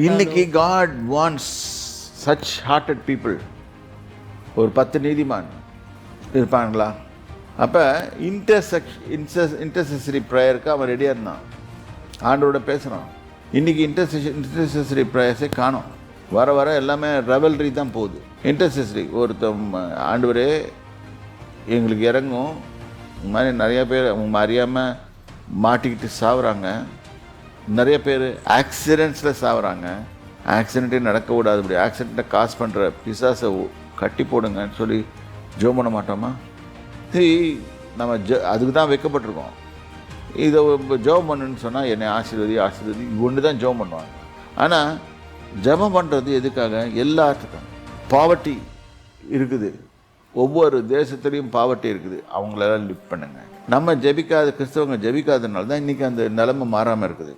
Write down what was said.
இன்னைக்கு God wants such hearted people. ஒரு 10 நீதிமான் இருப்பாங்களா? அப்போ இன்டர்செசரி ப்ரேயருக்கு அவன் ரெடியாக இருந்தான், ஆண்டோட பேசுகிறான். இன்றைக்கி இன்டர்செசரி ப்ரேயர்ஸே காணோம். வர வர எல்லாமே ரெவல்ரி தான் போகுது. இன்டர்செசரி ஆண்டவரே எங்களுக்கு இறங்கும். இந்த மாதிரி நிறையா பேர் அவங்க அறியாமல் மாட்டிக்கிட்டு சாவுறாங்க. நிறைய பேர் ஆக்சிடெண்ட்ஸில் சாவுறாங்க. ஆக்சிடெண்ட்டே நடக்கக்கூடாது, இப்படி ஆக்சிடெண்ட்டை காசு பண்ணுற பிசாசை கட்டி போடுங்கன்னு சொல்லி ஜோம் பண்ண மாட்டோமா? சரி, நம்ம அதுக்கு தான் வைக்கப்பட்டிருக்கோம். இதை ஜோம் பண்ணுன்னு சொன்னால் என்னை ஆசீர்வதி ஒன்று தான் ஜோம் பண்ணுவாங்க. ஆனால் ஜெபம் பண்ணுறது எதுக்காக? எல்லாத்துக்கும். பாவர்ட்டி இருக்குது, ஒவ்வொரு தேசத்துலேயும் பாவர்ட்டி இருக்குது, அவங்களெல்லாம் லிஃப்ட் பண்ணுங்க. நம்ம ஜெபிக்காத கிறிஸ்தவங்க ஜெபிக்காதனால தான் இன்றைக்கி அந்த நிலைமை மாறாமல் இருக்குது.